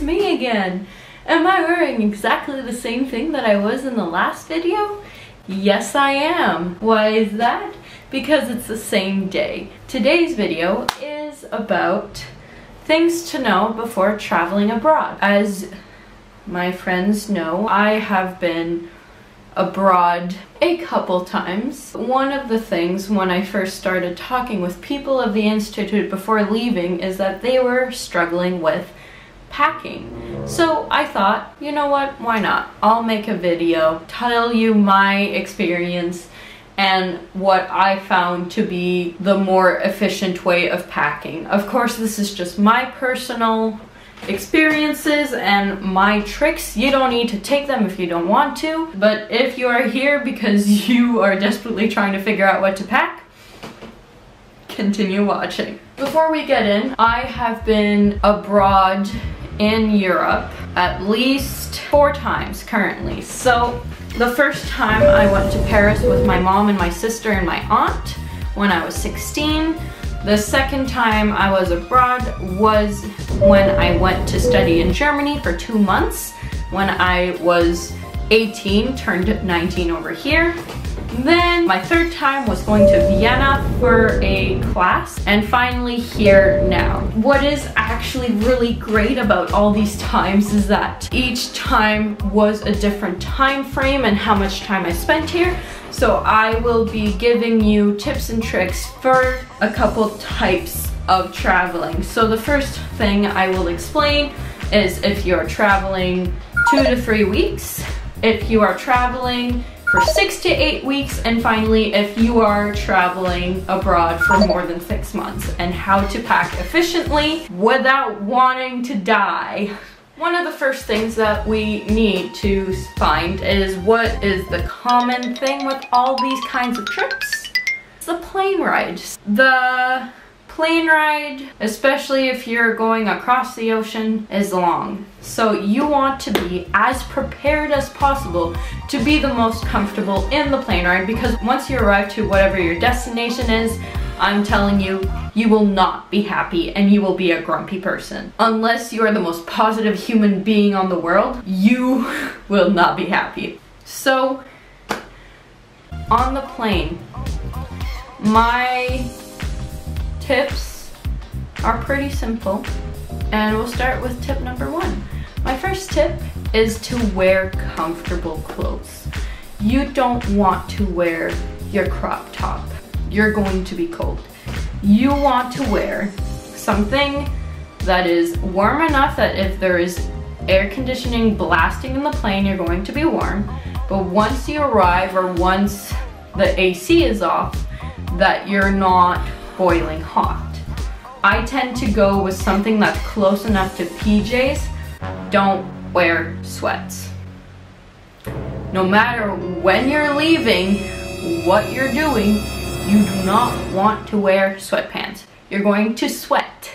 it's me again. Am I wearing exactly the same thing that I was in the last video? Yes, I am. Why is that? Because it's the same day. Today's video is about things to know before traveling abroad. As my friends know, I have been abroad a couple times. One of the things when I first started talking with people of the Institute before leaving is that they were struggling with packing. So I thought, you know what, why not? I'll make a video, tell you my experience and what I found to be the more efficient way of packing. Of course, this is just my personal experiences and my tricks. You don't need to take them if you don't want to, but if you are here because you are desperately trying to figure out what to pack, continue watching. Before we get in, I have been abroad in Europe at least 4 times currently. So the first time I went to Paris with my mom and my sister and my aunt when I was 16. The second time I was abroad was when I went to study in Germany for 2 months when I was 18, turned 19 over here. Then my third time was going to Vienna for a class, and finally here now. What is actually really great about all these times is that each time was a different time frame and how much time I spent here. So I will be giving you tips and tricks for a couple types of traveling. So the first thing I will explain is if you're traveling 2 to 3 weeks, if you are traveling for 6 to 8 weeks, and finally if you are traveling abroad for more than 6 months, and how to pack efficiently without wanting to die. One of the first things that we need to find is what is the common thing with all these kinds of trips? It's the plane ride. The plane ride, especially if you're going across the ocean, is long. So you want to be as prepared as possible to be the most comfortable in the plane ride, because once you arrive to whatever your destination is, I'm telling you, you will not be happy and you will be a grumpy person. Unless you are the most positive human being on the world, you will not be happy. So, on the plane, my tips are pretty simple, and we'll start with tip number 1. My first tip is to wear comfortable clothes. You don't want to wear your crop top. You're going to be cold. You want to wear something that is warm enough that if there is air conditioning blasting in the plane, you're going to be warm. But once you arrive, or once the AC is off, that you're not boiling hot. I tend to go with something that's close enough to PJs. Don't wear sweats. No matter when you're leaving, what you're doing, you do not want to wear sweatpants. You're going to sweat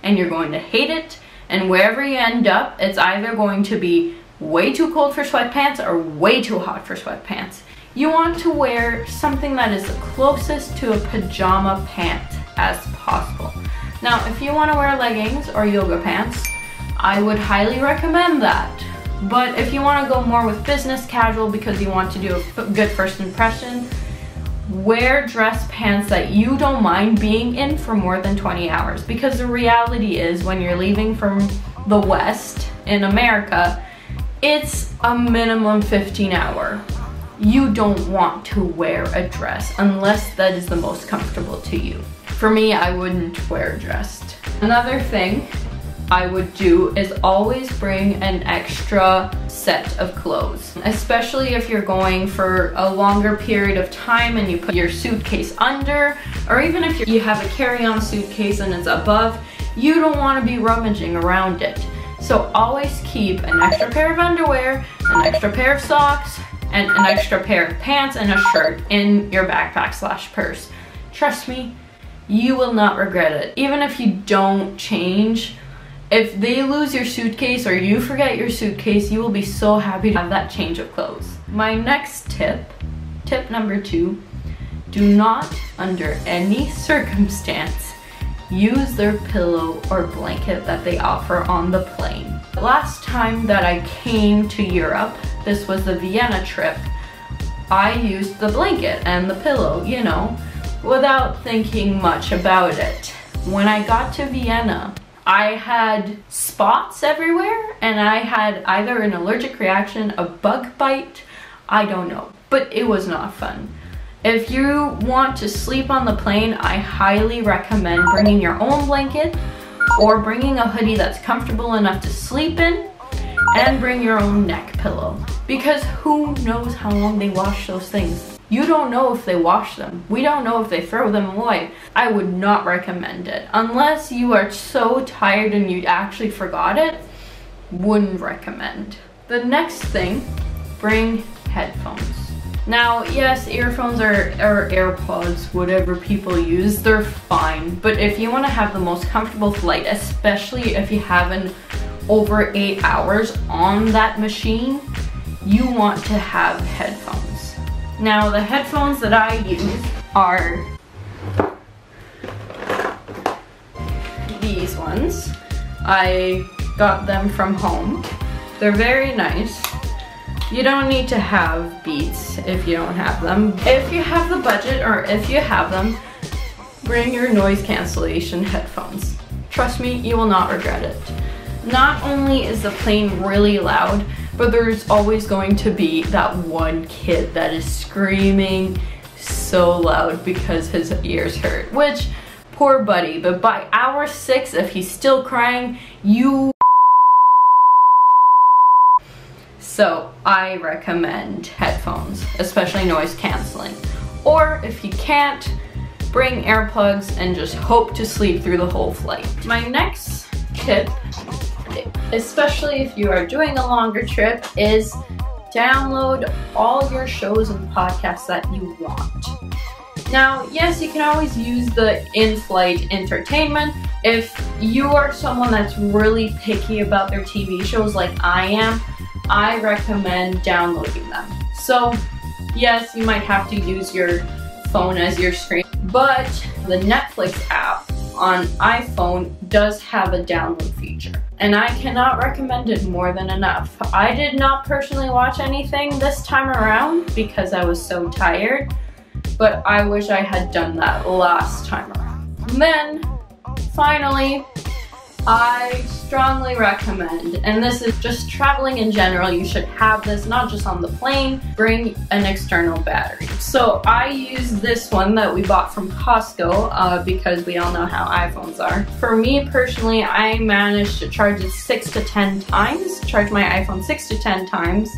and you're going to hate it, and wherever you end up, it's either going to be way too cold for sweatpants or way too hot for sweatpants. You want to wear something that is the closest to a pajama pant as possible. Now, if you want to wear leggings or yoga pants, I would highly recommend that. But if you want to go more with business casual because you want to do a good first impression, wear dress pants that you don't mind being in for more than 20 hours. Because the reality is, when you're leaving from the West in America, it's a minimum 15-hour. You don't want to wear a dress unless that is the most comfortable to you. For me, I wouldn't wear a dress. Another thing I would do is always bring an extra set of clothes, especially if you're going for a longer period of time and you put your suitcase under, or even if you have a carry-on suitcase and it's above, you don't want to be rummaging around it. So always keep an extra pair of underwear, an extra pair of socks, and an extra pair of pants and a shirt in your backpack/purse. Trust me, you will not regret it. Even if you don't change, if they lose your suitcase or you forget your suitcase, you will be so happy to have that change of clothes. My next tip, tip number 2, do not, under any circumstance, use their pillow or blanket that they offer on the plane. The last time that I came to Europe, this was the Vienna trip, I used the blanket and the pillow, you know, without thinking much about it. When I got to Vienna, I had spots everywhere and I had either an allergic reaction, a bug bite, I don't know, but it was not fun. If you want to sleep on the plane, I highly recommend bringing your own blanket or bringing a hoodie that's comfortable enough to sleep in, and bring your own neck pillow. Because who knows how long they wash those things? You don't know if they wash them. We don't know if they throw them away. I would not recommend it. Unless you are so tired and you actually forgot it, wouldn't recommend. The next thing, bring headphones. Now, yes, earphones or AirPods, whatever people use, they're fine. But if you want to have the most comfortable flight, especially if you haven't over 8 hours on that machine, you want to have headphones. Now, the headphones that I use are these ones. I got them from home. They're very nice. You don't need to have Beats if you don't have them. If you have the budget, or if you have them, bring your noise cancellation headphones. Trust me, you will not regret it. Not only is the plane really loud, but there's always going to be that one kid that is screaming so loud because his ears hurt, which, poor buddy, but by hour 6, if he's still crying, you... So I recommend headphones, especially noise canceling. Or if you can't, bring earplugs and just hope to sleep through the whole flight. My next tip, especially if you are doing a longer trip, is download all your shows and podcasts that you want. Now, yes, you can always use the in-flight entertainment. If you are someone that's really picky about their TV shows like I am, I recommend downloading them. So, yes, you might have to use your phone as your screen, but the Netflix app on iPhone does have a download feature, and I cannot recommend it more than enough. I did not personally watch anything this time around because I was so tired, but I wish I had done that last time around. And then, finally, I strongly recommend, and this is just traveling in general, you should have this, not just on the plane, bring an external battery. So I use this one that we bought from Costco because we all know how iPhones are. For me personally, I managed to charge it 6 to 10 times, charge my iPhone 6 to 10 times.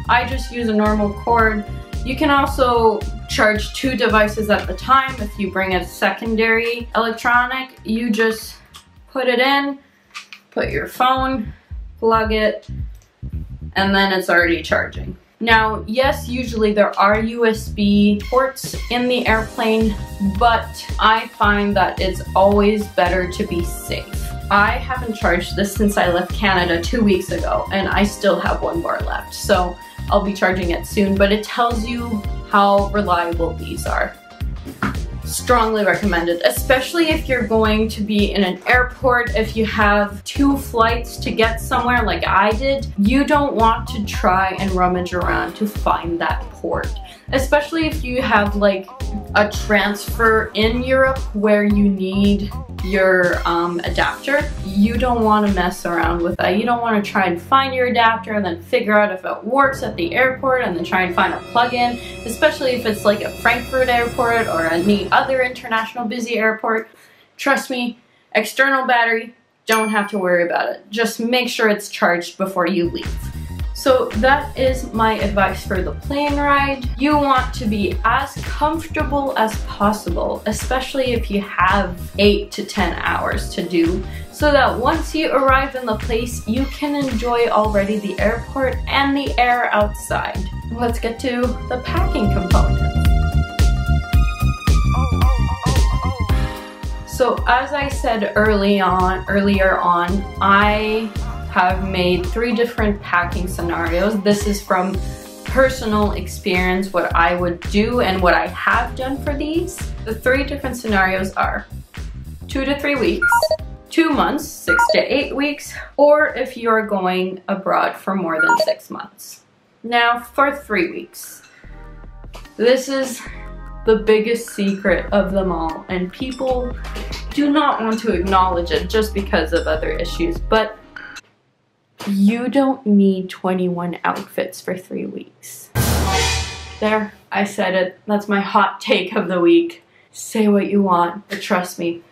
I just use a normal cord. You can also charge 2 devices at the time. If you bring a secondary electronic, you just put it in, put your phone, plug it, and then it's already charging. Now, yes, usually there are USB ports in the airplane, but I find that it's always better to be safe. I haven't charged this since I left Canada 2 weeks ago, and I still have 1 bar left, so I'll be charging it soon, but it tells you how reliable these are. Strongly recommended, especially if you're going to be in an airport. If you have 2 flights to get somewhere like I did, you don't want to try and rummage around to find that port. Especially if you have like a transfer in Europe where you need your adapter. You don't want to mess around with that. You don't want to try and find your adapter and then figure out if it works at the airport and then try and find a plug-in, especially if it's like a Frankfurt airport or any other international busy airport. Trust me, external battery, don't have to worry about it. Just make sure it's charged before you leave. So that is my advice for the plane ride. You want to be as comfortable as possible, especially if you have 8 to 10 hours to do, so that once you arrive in the place, you can enjoy already the airport and the air outside. Let's get to the packing components. So as I said earlier on, I have made 3 different packing scenarios. This is from personal experience, what I would do and what I have done for these. The 3 different scenarios are 2 to 3 weeks, 2 months, 6 to 8 weeks, or if you're going abroad for more than 6 months. Now for 3 weeks. This is the biggest secret of them all, and people do not want to acknowledge it just because of other issues, but you don't need 21 outfits for 3 weeks. There, I said it. That's my hot take of the week. Say what you want, but trust me,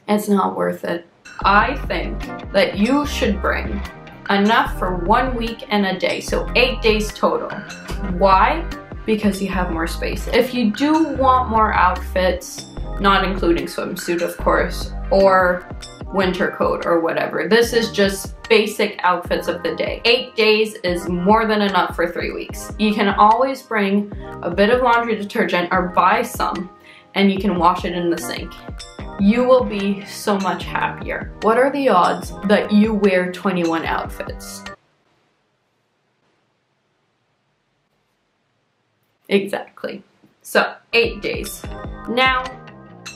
it's not worth it. I think that you should bring enough for 1 week and a day, so 8 days total. Why? Because you have more space. If you do want more outfits, not including swimsuit of course, or winter coat or whatever, this is just basic outfits of the day. 8 days is more than enough for 3 weeks. You can always bring a bit of laundry detergent or buy some, and you can wash it in the sink. You will be so much happier. What are the odds that you wear 21 outfits? Exactly. So 8 days. Now,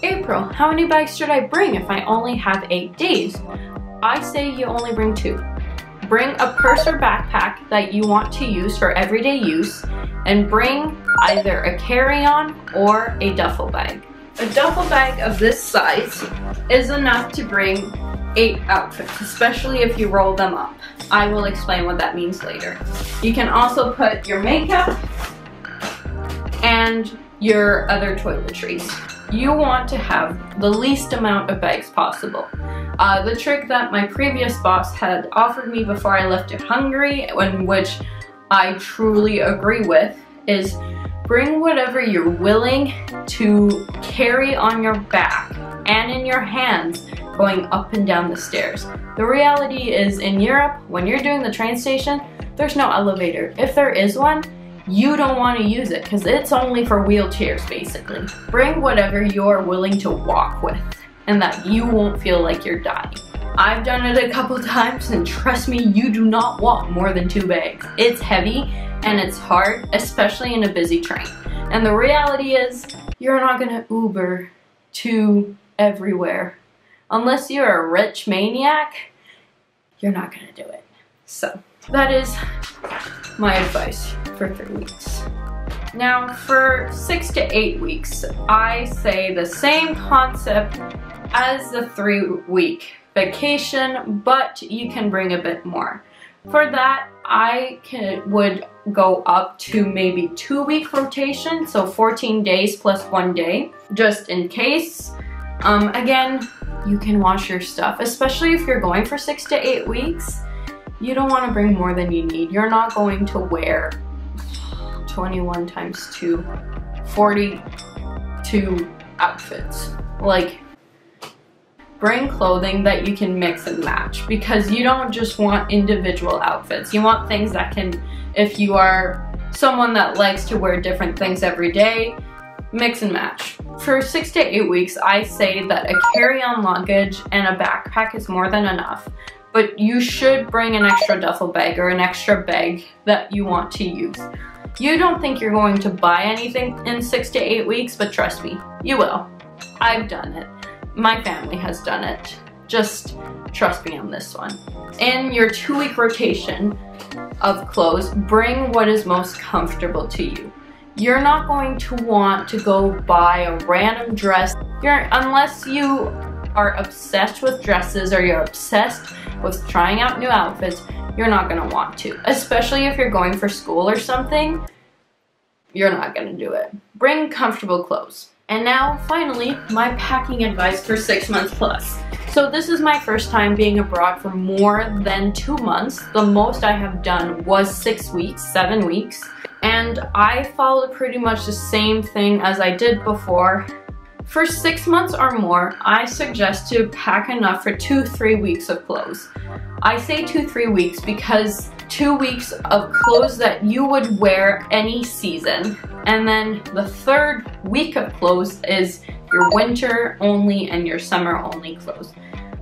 April, how many bags should I bring if I only have 8 days? I say you only bring 2. Bring a purse or backpack that you want to use for everyday use, and bring either a carry-on or a duffel bag. A duffel bag of this size is enough to bring 8 outfits, especially if you roll them up. I will explain what that means later. You can also put your makeup and your other toiletries. You want to have the least amount of bags possible. The trick that my previous boss had offered me before I left to Hungary, in which I truly agree with, is bring whatever you're willing to carry on your back and in your hands going up and down the stairs. The reality is, in Europe, when you're doing the train station, there's no elevator. If there is one, you don't want to use it because it's only for wheelchairs basically. Bring whatever you're willing to walk with and that you won't feel like you're dying. I've done it a couple times, and trust me, you do not want more than 2 bags. It's heavy and it's hard, especially in a busy train. And the reality is, you're not gonna Uber to everywhere. Unless you're a rich maniac, you're not gonna do it. So, that is my advice for 3 weeks. Now, for 6 to 8 weeks, I say the same concept as the 3-week vacation, but you can bring a bit more. For that, I would go up to maybe 2-week rotation, so 14 days plus 1 day, just in case. Again, you can wash your stuff, especially if you're going for 6 to 8 weeks. You don't want to bring more than you need. You're not going to wear 21 times 2, 42 outfits. Like, bring clothing that you can mix and match, because you don't just want individual outfits. You want things that can, if you are someone that likes to wear different things every day, mix and match. For 6 to 8 weeks, I say that a carry-on luggage and a backpack is more than enough, but you should bring an extra duffel bag or an extra bag that you want to use. You don't think you're going to buy anything in 6 to 8 weeks, but trust me, you will. I've done it. My family has done it. Just trust me on this one. In your 2-week rotation of clothes, bring what is most comfortable to you. You're not going to want to go buy a random dress. Unless you are obsessed with dresses or you're obsessed with trying out new outfits, you're not gonna want to. Especially if you're going for school or something, you're not gonna do it. Bring comfortable clothes. And now, finally, my packing advice for 6 months plus. So this is my first time being abroad for more than 2 months. The most I have done was 6 weeks, 7 weeks. And I followed pretty much the same thing as I did before. For 6 months or more, I suggest to pack enough for 2-3 weeks of clothes. I say 2-3 weeks because 2 weeks of clothes that you would wear any season. And then the 3rd week of clothes is your winter only and your summer only clothes.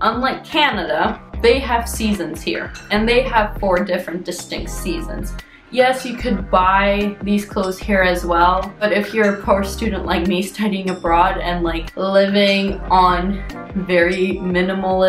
Unlike Canada, they have seasons here, and they have 4 different distinct seasons. Yes, you could buy these clothes here as well, but if you're a poor student like me studying abroad and like living on very minimal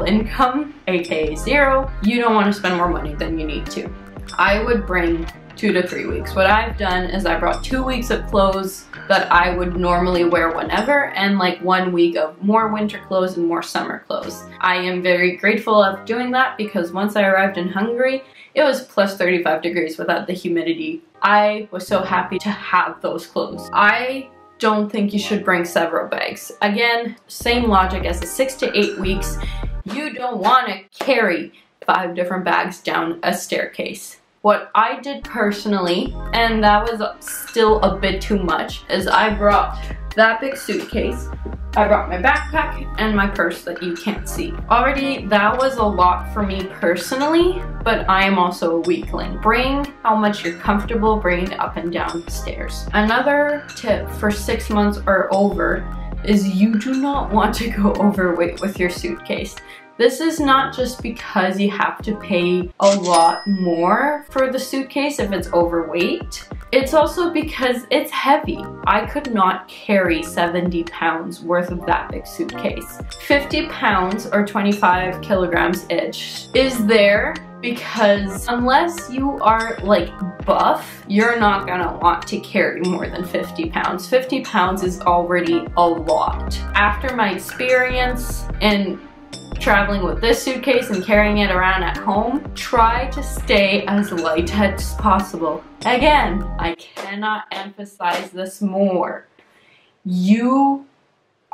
income, aka zero, you don't want to spend more money than you need to. I would bring 2 to 3 weeks. What I've done is I brought 2 weeks of clothes that I would normally wear whenever, and like 1 week of more winter clothes and more summer clothes. I am very grateful of doing that because once I arrived in Hungary, it was plus 35 degrees without the humidity. I was so happy to have those clothes. I don't think you should bring several bags. Again, same logic as the 6 to 8 weeks. You don't want to carry 5 different bags down a staircase. What I did personally, and that was still a bit too much, is I brought that big suitcase, I brought my backpack, and my purse that you can't see. Already, that was a lot for me personally, but I am also a weakling. Bring how much you're comfortable bringing up and down the stairs. Another tip for 6 months or over is you do not want to go overweight with your suitcase. This is not just because you have to pay a lot more for the suitcase if it's overweight. It's also because it's heavy. I could not carry 70 pounds worth of that big suitcase. 50 pounds or 25 kilograms each is there because unless you are like buff, you're not gonna want to carry more than 50 pounds. 50 pounds is already a lot. After my experience in traveling with this suitcase and carrying it around at home, try to stay as light as possible. Again, I cannot emphasize this more. You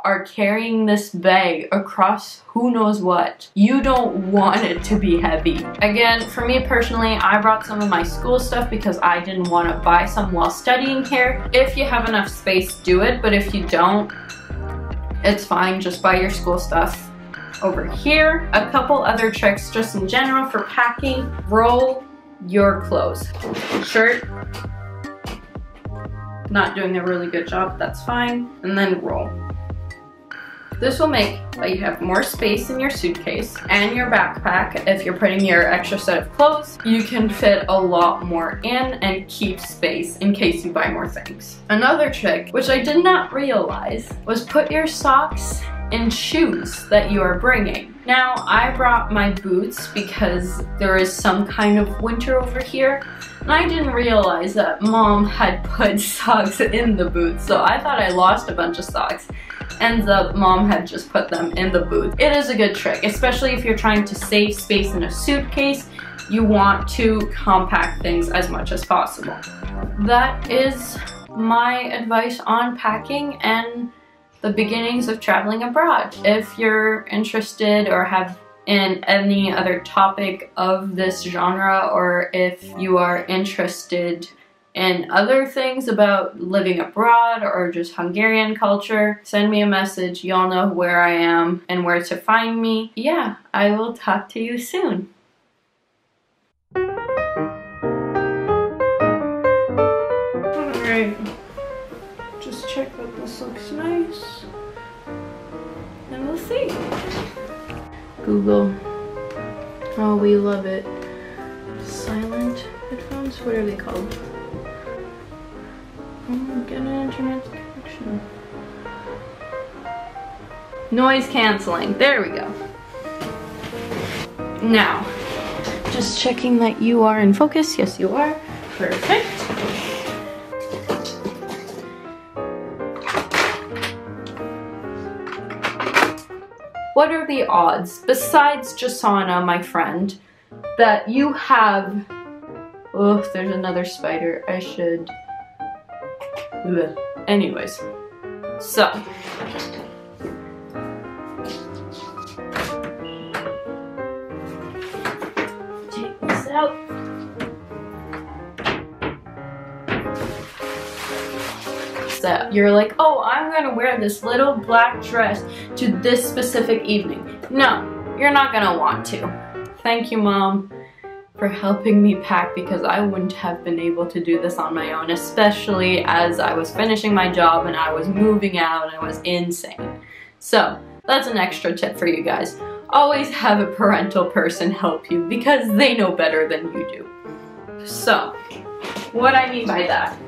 are carrying this bag across who knows what. You don't want it to be heavy. Again, for me personally, I brought some of my school stuff because I didn't want to buy some while studying here. If you have enough space, do it, but if you don't, it's fine, just buy your school stuff. Over here, a couple other tricks just in general for packing. Roll your clothes. Shirt, not doing a really good job, that's fine. And then roll. This will make that you have more space in your suitcase and your backpack. If you're putting your extra set of clothes, you can fit a lot more in and keep space in case you buy more things. Another trick, which I did not realize, was put your socks in shoes that you are bringing. Now, I brought my boots because there is some kind of winter over here, and I didn't realize that Mom had put socks in the boots, so I thought I lost a bunch of socks. Ends up, Mom had just put them in the boots. It is a good trick, especially if you're trying to save space in a suitcase. You want to compact things as much as possible. That is my advice on packing and the beginnings of traveling abroad. If you're interested or have in any other topic of this genre, or if you are interested in other things about living abroad or just Hungarian culture, send me a message. Y'all know where I am and where to find me. Yeah, I will talk to you soon. Alright. Just check that this looks nice, and we'll see. Google. Oh, we love it. Silent headphones? What are they called? Oh, get an internet connection. Noise canceling. There we go. Now, just checking that you are in focus. Yes, you are. Perfect. What are the odds, besides Jasana, my friend, that you have... Oh, there's another spider. I should... Ugh. Anyways, so... Take this out. So you're like, oh, I'm gonna wear this little black dress to this specific evening. No, you're not gonna want to. Thank you, Mom, for helping me pack, because I wouldn't have been able to do this on my own, especially as I was finishing my job and I was moving out and it was insane. So that's an extra tip for you guys. Always have a parental person help you because they know better than you do. So, what I mean by that